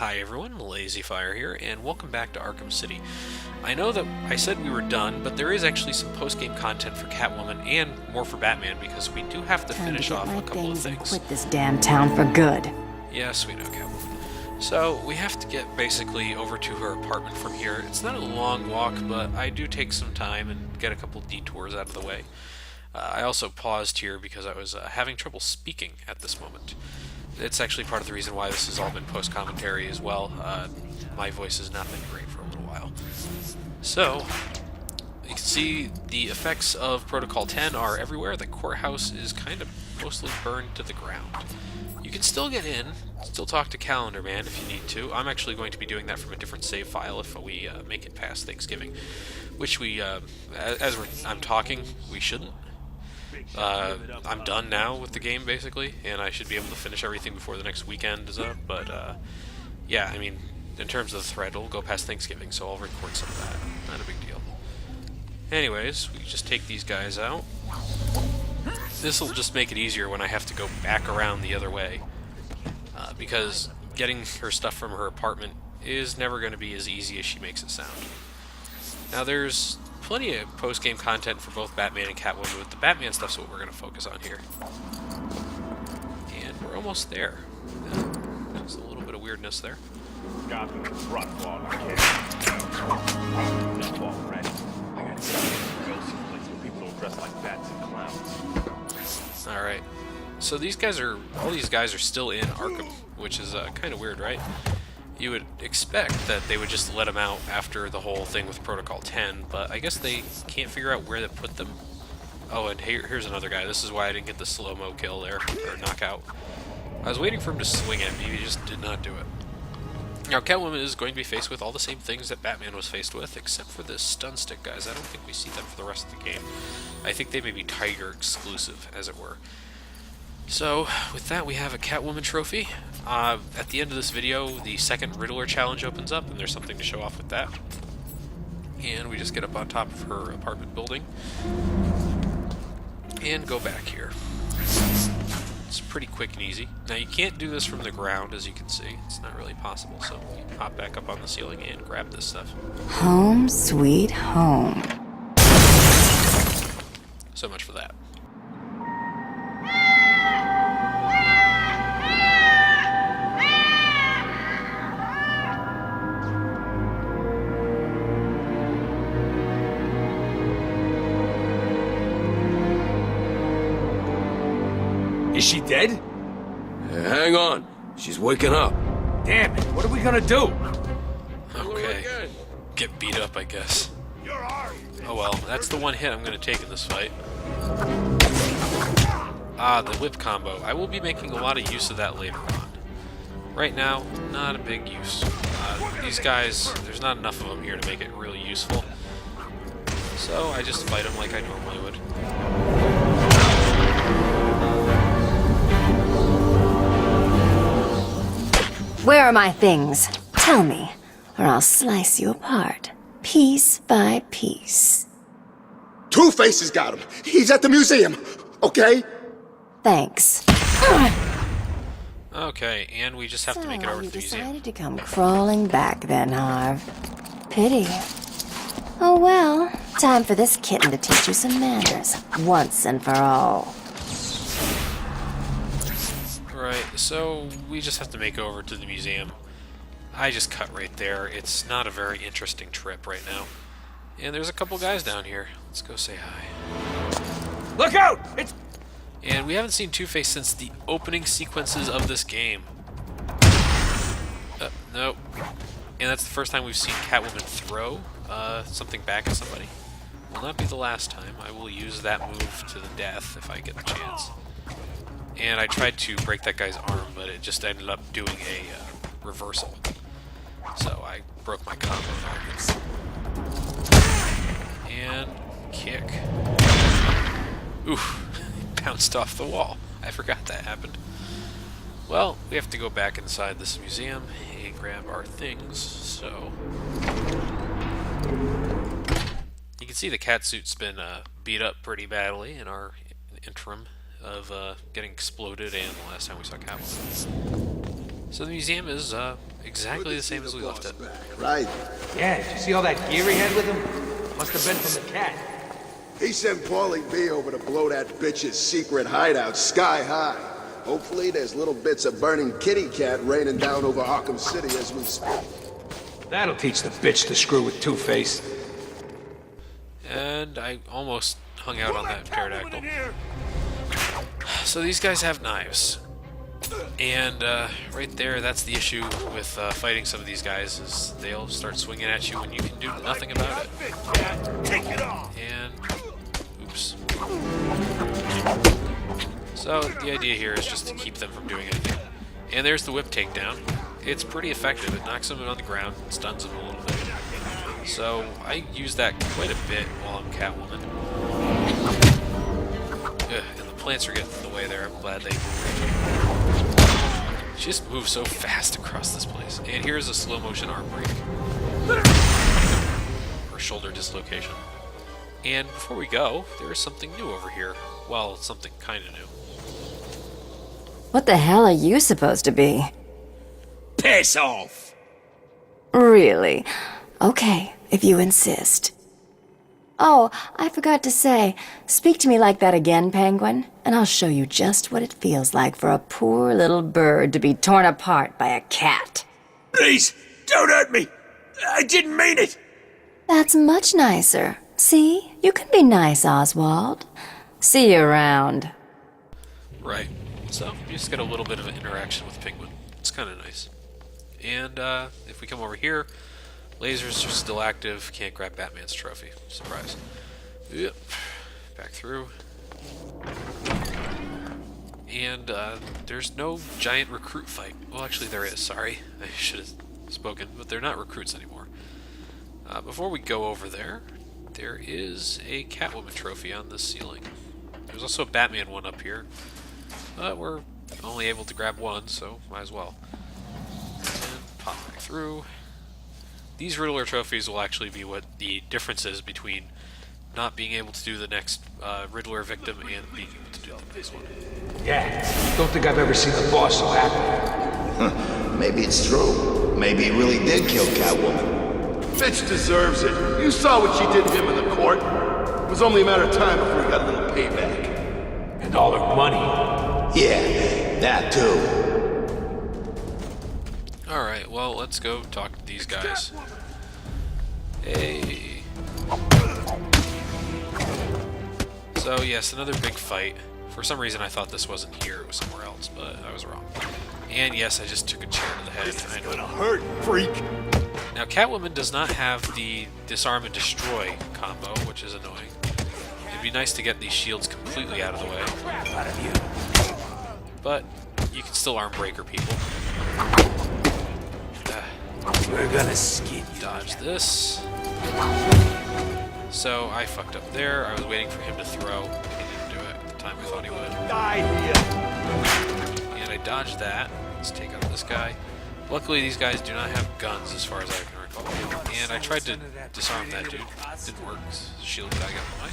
Hi everyone, LazyFire here, and welcome back to Arkham City. I know that I said we were done, but there is actually some post-game content for Catwoman and more for Batman because we do have to finish off a couple of things. And quit this damn town for good. Yes, we know, Catwoman. So we have to get basically over to her apartment from here. It's not a long walk, but I do take some time and get a couple detours out of the way. I also paused here because I was having trouble speaking at this moment. It's actually part of the reason why this has all been post-commentary as well. My voice has not been great for a little while. So, you can see the effects of Protocol 10 are everywhere. The courthouse is kind of mostly burned to the ground. You can still get in, still talk to Calendar Man if you need to. I'm actually going to be doing that from a different save file if we make it past Thanksgiving, which we, I'm talking, we shouldn't. I'm done now with the game, basically, and I should be able to finish everything before the next weekend is up, but, yeah, I mean, in terms of the thread, it'll go past Thanksgiving, so I'll record some of that. Not a big deal. Anyways, we just take these guys out. This'll just make it easier when I have to go back around the other way, because getting her stuff from her apartment is never going to be as easy as she makes it sound. Now, there's plenty of post-game content for both Batman and Catwoman, but the Batman stuff's what we're going to focus on here. And we're almost there. There's a little bit of weirdness there. Gotham is rock wall. I can't. That's already. I gotta go someplace where people don't dress like bats and clowns. Alright. So all these guys are still in Arkham, which is kind of weird, right? You would expect that they would just let them out after the whole thing with Protocol 10, but I guess they can't figure out where to put them. Oh, and here's another guy. This is why I didn't get the slow-mo kill there, or knockout. I was waiting for him to swing at me, he just did not do it. Now, Catwoman is going to be faced with all the same things that Batman was faced with, except for the stun stick guys. I don't think we see them for the rest of the game. I think they may be Tiger exclusive, as it were. So, with that, we have a Catwoman trophy. At the end of this video, the second Riddler challenge opens up, and there's something to show off with that. And we just get up on top of her apartment building, and go back here. It's pretty quick and easy. Now, you can't do this from the ground, as you can see. It's not really possible, so you hop back up on the ceiling and grab this stuff. Home sweet home. So much for that. Is she dead? Hang on. She's waking up. Damn it, what are we gonna do? Okay. Get beat up, I guess. Oh well, that's the one hit I'm going to take in this fight. The whip combo. I will be making a lot of use of that later on. Right now, not a big use. These guys, there's not enough of them here to make it really useful. So I just fight them like I normally would. Where are my things? Tell me, or I'll slice you apart, piece by piece. Two-Face has got him. He's at the museum, okay? Thanks. Okay, and we just have to make it over to the you museum. decided to come crawling back then, Harv. Pity. Oh well, time for this kitten to teach you some manners, once and for all. Right, so we just have to make it over to the museum. I just cut right there. It's not a very interesting trip right now. And there's a couple guys down here. Let's go say hi. Look out! It's... And we haven't seen Two-Face since the opening sequences of this game. Nope. And that's the first time we've seen Catwoman throw something back at somebody. Will not be the last time. I will use that move to the death if I get the chance. And I tried to break that guy's arm, but it just ended up doing a reversal. So I broke my combo there. And kick. Oof. Bounced off the wall. I forgot that happened. Well, we have to go back inside this museum and grab our things, so... You can see the catsuit's been beat up pretty badly in our interim of getting exploded and the last time we saw Catwoman. So the museum is exactly the same as we left it. Right. Yeah, did you see all that gear he had with him? Must have been from the cat. He sent Paulie B over to blow that bitch's secret hideout sky high. Hopefully there's little bits of burning kitty cat raining down over Arkham City as we speak. That'll teach the bitch to screw with Two-Face. And I almost hung out on that pterodactyl. So these guys have knives. And right there, that's the issue with fighting some of these guys, is they'll start swinging at you when you can do nothing about it. And, oops. So the idea here is just to keep them from doing anything. And there's the whip takedown. It's pretty effective. It knocks them on the ground, stuns them a little bit. So I use that quite a bit while I'm Catwoman. Ugh, and the plants are getting in the way there. I'm glad they she just moves so fast across this place. And here's a slow motion arm break. Or shoulder dislocation. And before we go, there is something new over here. Well, something kind of new. What the hell are you supposed to be? Piss off! Really? Okay, if you insist. Oh, I forgot to say, speak to me like that again, Penguin, and I'll show you just what it feels like for a poor little bird to be torn apart by a cat. Please, don't hurt me! I didn't mean it! That's much nicer. See? You can be nice, Oswald. See you around. Right. So, you just get a little bit of an interaction with Penguin. It's kind of nice. And if we come over here, lasers are still active. Can't grab Batman's trophy. Surprise. Yep. Back through. And there's no giant recruit fight. Well, actually there is. Sorry. I should have spoken. But they're not recruits anymore. Before we go over there, there is a Catwoman trophy on this ceiling. There's also a Batman one up here. But we're only able to grab one, so might as well. And pop back through. These Riddler trophies will actually be what the difference is between not being able to do the next Riddler victim and being able to do the next one. Yeah, don't think I've ever seen the boss so happy. Maybe it's true. Maybe he really did kill Catwoman. Bitch deserves it. You saw what she did to him in the court. It was only a matter of time before he got a little payback. And all her money. Yeah, that too. Alright, well, let's go talk to these guys. Hey. So, yes, another big fight. For some reason, I thought this wasn't here. It was somewhere else, but I was wrong. And yes, I just took a chair to the head. This is gonna hurt, freak. Now, Catwoman does not have the disarm and destroy combo, which is annoying. It'd be nice to get these shields completely out of the way. But you can still arm breaker people. We're gonna skin you. Dodge this. So I fucked up there. I was waiting for him to throw. He didn't do it at the time I thought he would. Die here. And I dodged that. Let's take out this guy. Luckily, these guys do not have guns as far as I can recall. And I tried to disarm that dude. Didn't work. The shield guy got in the way.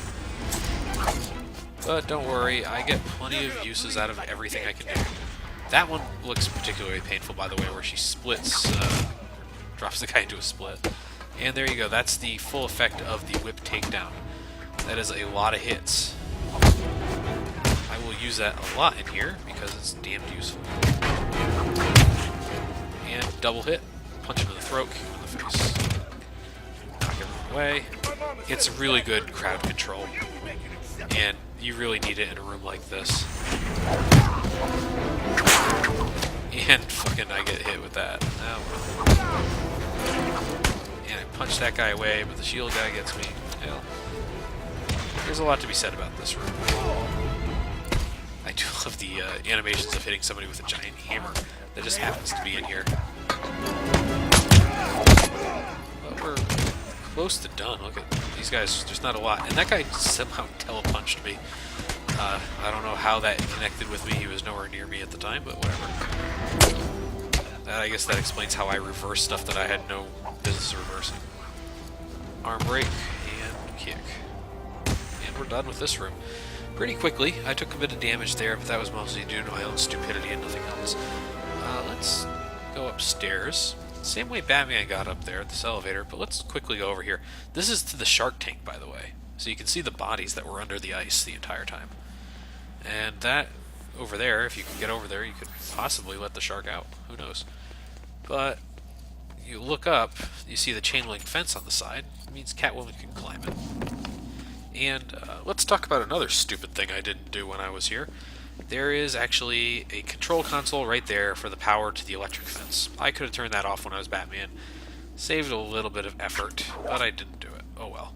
But don't worry, I get plenty of uses out of everything I can do. That one looks particularly painful, by the way, where she splits, drops the guy into a split. And there you go, that's the full effect of the whip takedown. That is a lot of hits. I will use that a lot in here, because it's damned useful. And double hit, punch him in the throat, kick him in the face. Knock him away. It's really good crowd control. And you really need it in a room like this. And fucking I get hit with that. Oh well. And I punch that guy away, but the shield guy gets me. Hell. There's a lot to be said about this room. I do love the animations of hitting somebody with a giant hammer that just happens to be in here. But we're close to done. Look at these guys. There's not a lot. And that guy somehow telepunched me. I don't know how that connected with me. He was nowhere near me at the time, but whatever. I guess that explains how I reversed stuff that I had no business reversing. Arm break and kick. And we're done with this room. Pretty quickly. I took a bit of damage there, but that was mostly due to my own stupidity and nothing else. Let's go upstairs. Same way Batman got up there at this elevator, but let's quickly go over here. This is to the shark tank, by the way. So you can see the bodies that were under the ice the entire time. And that over there, if you could get over there, you could possibly let the shark out. Who knows? But you look up, you see the chain link fence on the side. It means Catwoman can climb it. And let's talk about another stupid thing I didn't do when I was here. There is actually a control console right there for the power to the electric fence. I could have turned that off when I was Batman. Saved a little bit of effort, but I didn't do it. Oh well.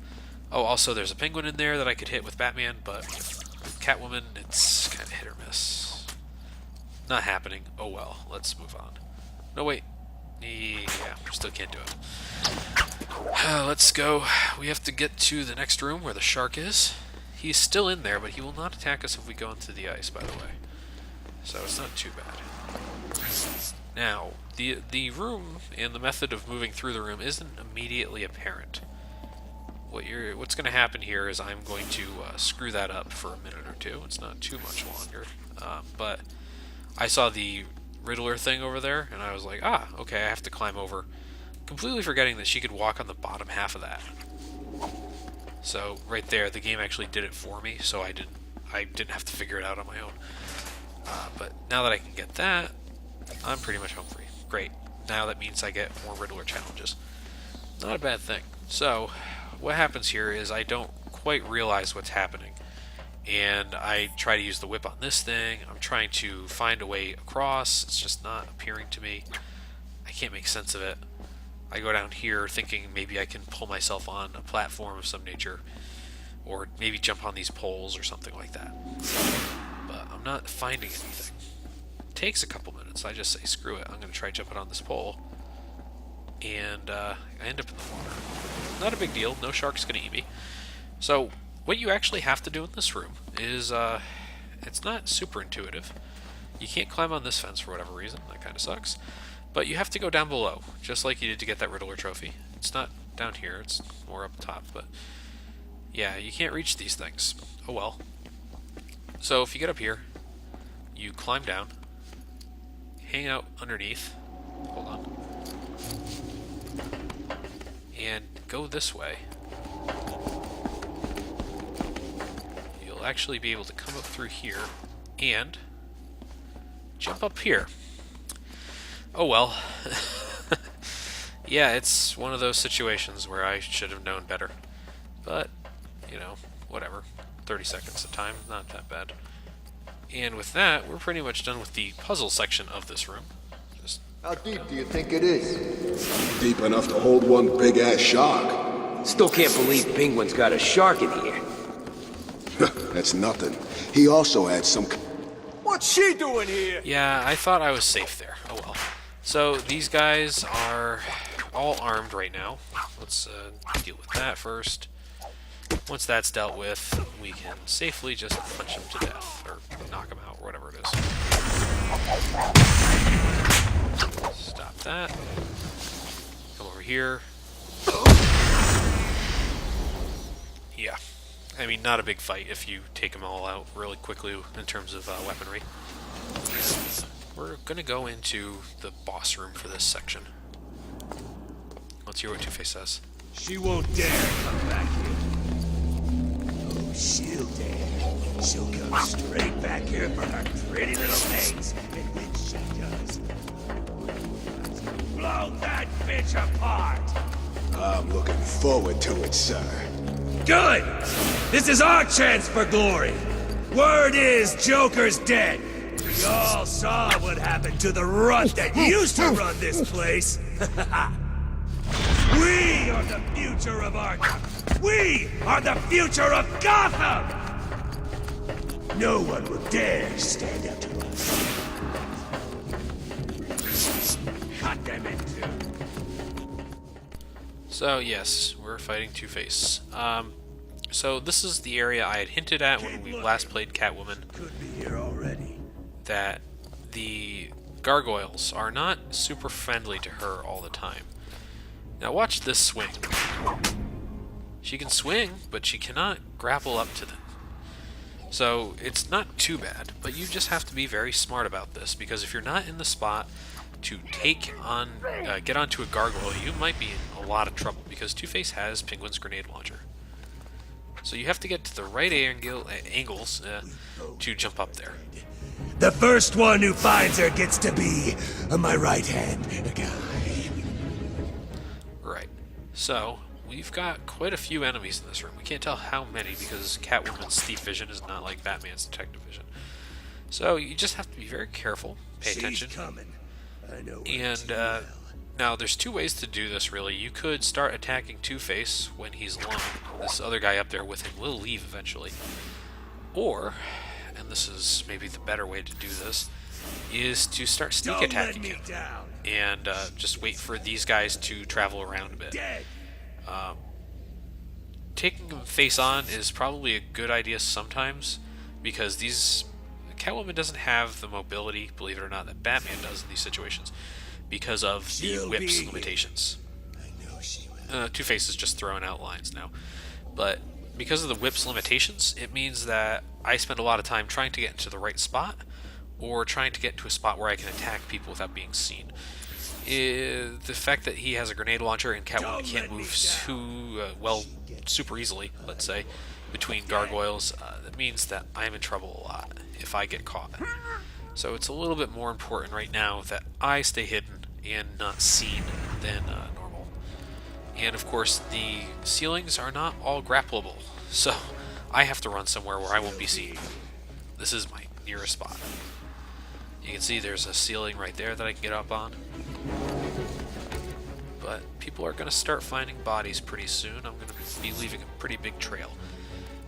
Oh, also there's a penguin in there that I could hit with Batman, but with Catwoman, it's kind of hit or miss. Not happening. Oh well. Let's move on. No, wait. Yeah, still can't do it. Let's go. We have to get to the next room where the shark is. He's still in there, but he will not attack us if we go into the ice, by the way. So it's not too bad. Now, the room and the method of moving through the room isn't immediately apparent. What's going to happen here is I'm going to screw that up for a minute or two. It's not too much longer. But I saw the Riddler thing over there, and I was like, okay, I have to climb over. Completely forgetting that she could walk on the bottom half of that. So right there, the game actually did it for me, so I didn't have to figure it out on my own. But now that I can get that, I'm pretty much home free. Great. Now that means I get more Riddler challenges. Not a bad thing. So what happens here is I don't quite realize what's happening. And I try to use the whip on this thing. I'm trying to find a way across. It's just not appearing to me. I can't make sense of it. I go down here thinking maybe I can pull myself on a platform of some nature, or maybe jump on these poles or something like that. But I'm not finding anything. It takes a couple minutes. I just say, screw it, I'm going to try jumping on this pole. And I end up in the water. Not a big deal. No shark's going to eat me. So what you actually have to do in this room is, it's not super intuitive. You can't climb on this fence for whatever reason. That kind of sucks. But you have to go down below, just like you did to get that Riddler trophy. It's not down here, it's more up top, but yeah, you can't reach these things. Oh well. So if you get up here, you climb down, hang out underneath, hold on, and go this way. You'll actually be able to come up through here and jump up here. Oh well. Yeah, it's one of those situations where I should have known better. But, you know, whatever. 30 seconds of time, not that bad. And with that, we're pretty much done with the puzzle section of this room. How deep do you think it is? Deep enough to hold one big-ass shark. Still can't believe Penguin's got a shark in here. That's nothing. He also had some... What's she doing here? Yeah, I thought I was safe there. Oh well. So these guys are all armed right now. Let's deal with that first. Once that's dealt with, we can safely just punch them to death, or knock them out, or whatever it is. Stop that. Come over here. Yeah. I mean, not a big fight if you take them all out really quickly in terms of weaponry. We're going to go into the boss room for this section. Let's hear what Two-Face says. She won't dare come back here. Oh, she'll dare. She'll come straight back here for her pretty little legs. And when she does, blow that bitch apart! I'm looking forward to it, sir. Good! This is our chance for glory! Word is Joker's dead! We all saw what happened to the runt that used to run this place! We are the future of Arkham! We are the future of Gotham! No one will dare stand up to us. Cut them in two. So yes, we're fighting Two-Face. So this is the area I had hinted at when we last played Catwoman. Could be here already. That the gargoyles are not super friendly to her all the time. Now watch this swing. She can swing, but she cannot grapple up to them. So it's not too bad, but you just have to be very smart about this, because if you're not in the spot to get onto a gargoyle, you might be in a lot of trouble because Two-Face has Penguin's grenade launcher. So you have to get to the right angles to jump up there. The first one who finds her gets to be my right-hand guy. Right. So, we've got quite a few enemies in this room. We can't tell how many because Catwoman's thief vision is not like Batman's detective vision. So, you just have to be very careful, pay attention. She's coming. I know her And too well. now, there's two ways to do this, really. You could start attacking Two-Face when he's alone. This other guy up there with him will leave eventually. Or, and this is maybe the better way to do this, is to start sneak Don't attacking let me him. down. And just wait for these guys to travel around a bit. Dead. Taking him face on is probably a good idea sometimes, because Catwoman doesn't have the mobility, believe it or not, that Batman does in these situations, because of the She'll whip's be limitations. I know she will. Two-Face is just throwing out lines now. But because of the whip's limitations, it means that I spend a lot of time trying to get into the right spot, or trying to get to a spot where I can attack people without being seen. The fact that he has a grenade launcher and Catwoman can't move super easily, let's say, between gargoyles, that means that I'm in trouble a lot if I get caught. So it's a little bit more important right now that I stay hidden and not seen than normal. And of course, the ceilings are not all grappleable, so I have to run somewhere where I won't be seen. This is my nearest spot. You can see there's a ceiling right there that I can get up on. But people are going to start finding bodies pretty soon. I'm going to be leaving a pretty big trail.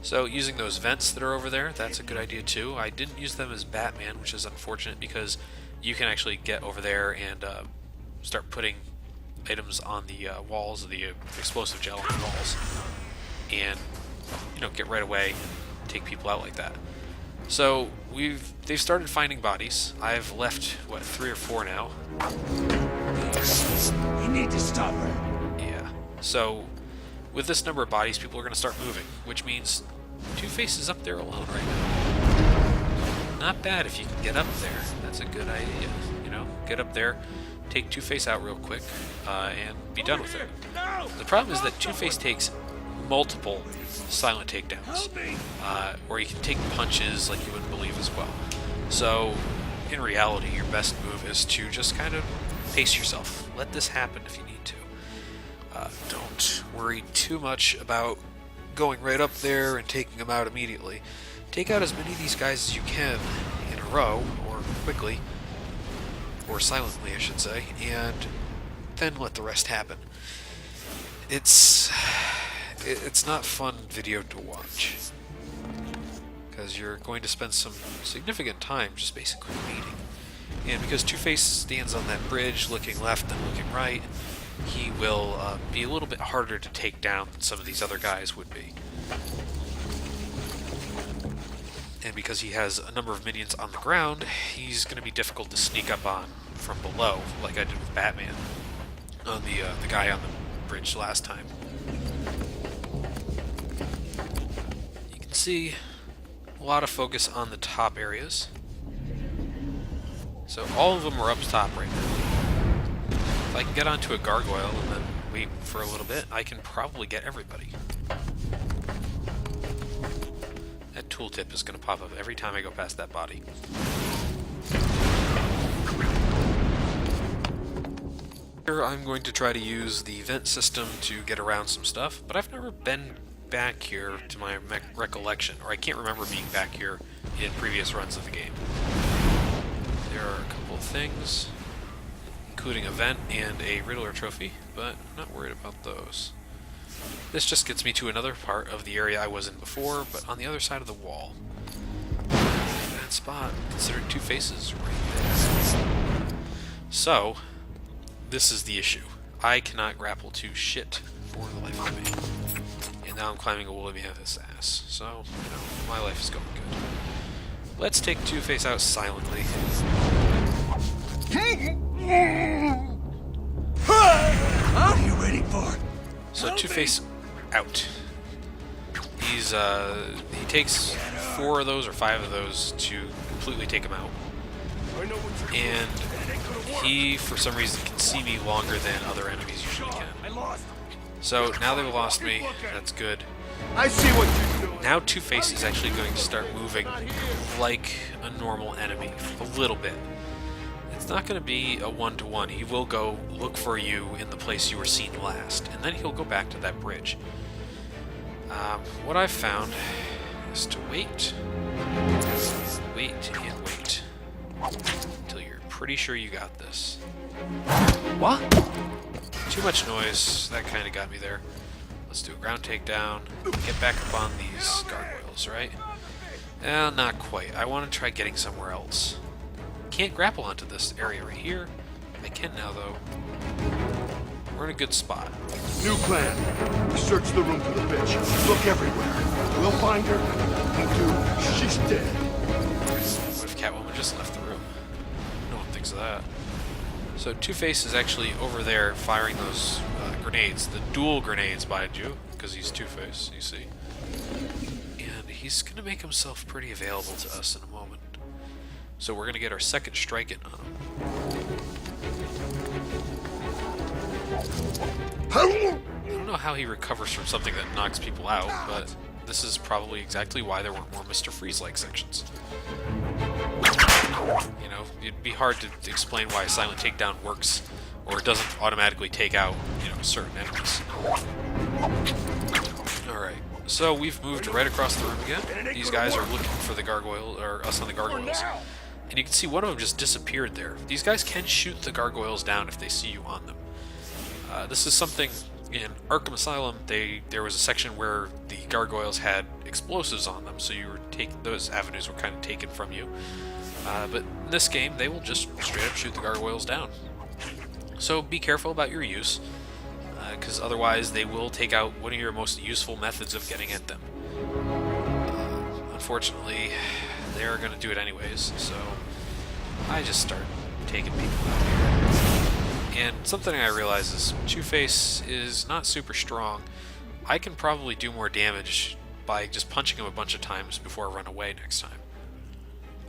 So using those vents that are over there, that's a good idea too. I didn't use them as Batman, which is unfortunate because you can actually get over there and start putting items on the walls of the explosive gel on the walls. And, get right away and take people out like that. So they've started finding bodies. I've left 3 or 4 now. You need to stop her. Yeah. So with this number of bodies, people are going to start moving, which means Two-Face is up there alone right now. Not bad if you can get up there. That's a good idea. Get up there, take Two-Face out real quick, and be done with it. The problem is that Two-Face takes multiple silent takedowns, or you can take punches like you wouldn't believe as well. So, in reality, your best move is to just kind of pace yourself. Let this happen if you need to. Don't worry too much about going right up there and taking them out immediately. Take out as many of these guys as you can in a row, or quickly, or silently, I should say, and then let the rest happen. It's not fun video to watch, because you're going to spend some significant time just basically waiting. And because Two-Face stands on that bridge looking left and looking right, he will be a little bit harder to take down than some of these other guys would be. And because he has a number of minions on the ground, he's going to be difficult to sneak up on from below, like I did with Batman on the guy on the bridge last time. You can see a lot of focus on the top areas. So all of them are up top right now. If I can get onto a gargoyle and then wait for a little bit, I can probably get everybody. That tooltip is going to pop up every time I go past that body. Here I'm going to try to use the vent system to get around some stuff, but I've never been back here to my recollection, or I can't remember being back here in previous runs of the game. There are a couple of things, including a vent and a Riddler trophy, but I'm not worried about those. This just gets me to another part of the area I was in before, but on the other side of the wall. That spot, considered Two Faces right there. So, this is the issue. I cannot grapple to shit for the life of me. And now I'm climbing a woolly mammoth's ass. So, my life is going good. Let's take Two-Face out silently. What are you waiting for? So Two-Face out. He takes 4 of those or 5 of those to completely take him out. And he, for some reason, can see me longer than other enemies usually can. So now they've lost me. That's good. I see what you're doing. Now Two-Face is actually going to start moving like a normal enemy, a little bit. It's not going to be a one-to-one. He will go look for you in the place you were seen last, and then he'll go back to that bridge. What I've found is to wait and wait until you're pretty sure you got this. What? Too much noise. That kind of got me there. Let's do a ground takedown. Get back up on these gargoyles, right? Not quite. I want to try getting somewhere else. Can't grapple onto this area right here. I can now, though. We're in a good spot. New plan. Search the room for the bitch. Look everywhere. We'll find her. We do. She's dead. What if Catwoman just left the room? No one thinks of that. So Two-Face is actually over there firing those grenades, the dual grenades, mind you, because he's Two-Face, you see. And he's going to make himself pretty available to us in a moment. So we're going to get our second strike in on him. I don't know how he recovers from something that knocks people out, but this is probably exactly why there weren't more Mr. Freeze-like sections. You know, it'd be hard to explain why a silent takedown works, or it doesn't automatically take out, you know, certain enemies. Alright, so we've moved right across the room again. These guys are looking for the gargoyle, or us on the gargoyles. And you can see one of them just disappeared there. These guys can shoot the gargoyles down if they see you on them. This is something in Arkham Asylum. There was a section where the gargoyles had explosives on them, so you were those avenues were kind of taken from you. But in this game, they will just straight up shoot the gargoyles down. So be careful about your use, because otherwise they will take out one of your most useful methods of getting at them. Unfortunately, they're going to do it anyways, so I just start taking people out here. And something I realize is Two-Face is not super strong. I can probably do more damage by just punching him a bunch of times before I run away next time.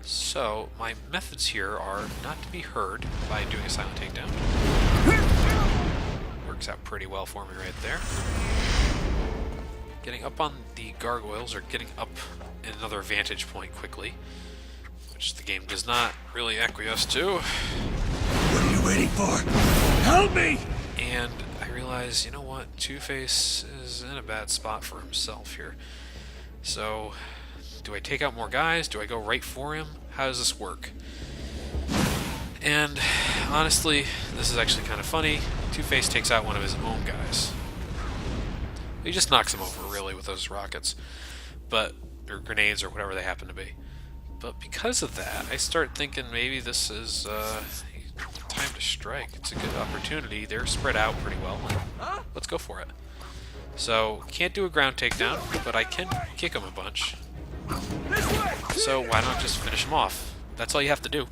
So, my methods here are not to be heard by doing a silent takedown. Works out pretty well for me right there. Getting up on the gargoyles, or getting up in another vantage point quickly, which the game does not really acquiesce to. What are you waiting for? Help me! And I realize, you know what, Two-Face is in a bad spot for himself here. So, do I take out more guys? Do I go right for him? How does this work? And honestly, this is actually kind of funny. Two-Face takes out one of his own guys. He just knocks him over, really, with those rockets. Or grenades, or whatever they happen to be. But because of that, I start thinking maybe this is time to strike. It's a good opportunity. They're spread out pretty well. Let's go for it. So, can't do a ground takedown, but I can kick him a bunch. So why not just finish him off? That's all you have to do.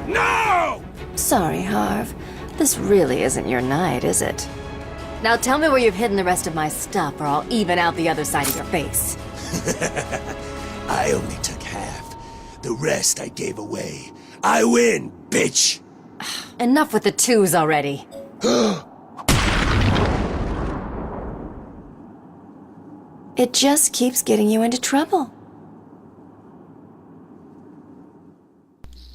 No! Sorry, Harv. This really isn't your night, is it? Now tell me where you've hidden the rest of my stuff, or I'll even out the other side of your face. I only took half. The rest I gave away. I win, bitch! Enough with the twos already. It just keeps getting you into trouble.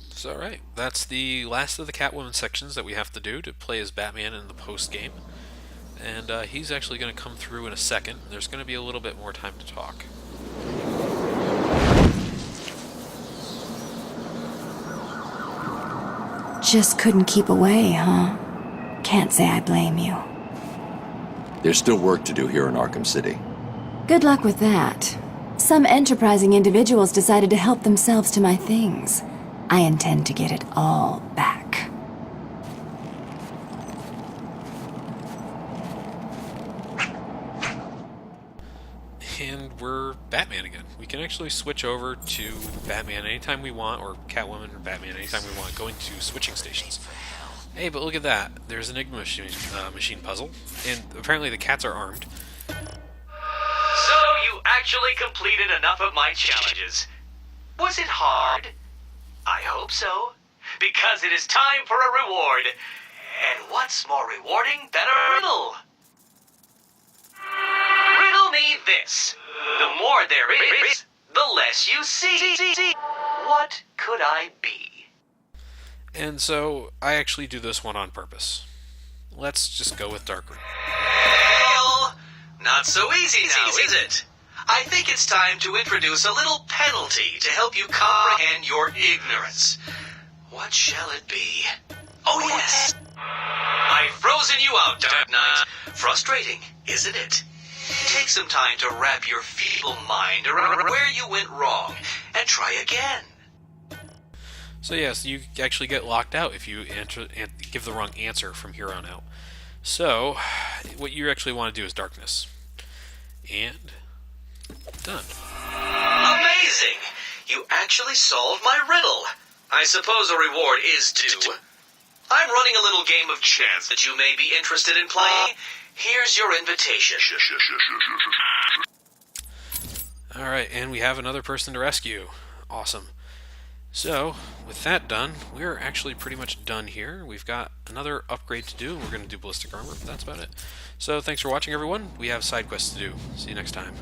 So, alright, that's the last of the Catwoman sections that we have to do to play as Batman in the post-game. And he's actually going to come through in a second. There's going to be a little bit more time to talk. Just couldn't keep away, huh? Can't say I blame you. There's still work to do here in Arkham City. Good luck with that. Some enterprising individuals decided to help themselves to my things. I intend to get it all back. And we're Batman again. We can actually switch over to Batman anytime we want, or Catwoman or Batman anytime we want, going to switching stations. Hey, but look at that. There's an Enigma machine puzzle, and apparently the cats are armed. So you actually completed enough of my challenges. Was it hard? I hope so. because it is time for a reward. And what's more rewarding than a riddle? Riddle me this. The more there is, the less you see. What could I be? And so, I actually do this one on purpose. Let's just go with dark room. Well, not so easy now, is it? I think it's time to introduce a little penalty to help you comprehend your ignorance. What shall it be? Oh, yes. I've frozen you out, Dark Knight. Frustrating, isn't it? Take some time to wrap your feeble mind around where you went wrong and try again. So yes, you actually get locked out if you give the wrong answer from here on out. So, what you actually want to do is darkness. And done. Amazing! You actually solved my riddle. I suppose a reward is due. I'm running a little game of chance that you may be interested in playing. Here's your invitation. Alright, and we have another person to rescue. Awesome. So, with that done, we're actually pretty much done here. We've got another upgrade to do. We're going to do ballistic armor, but that's about it. So, thanks for watching, everyone. We have side quests to do. See you next time.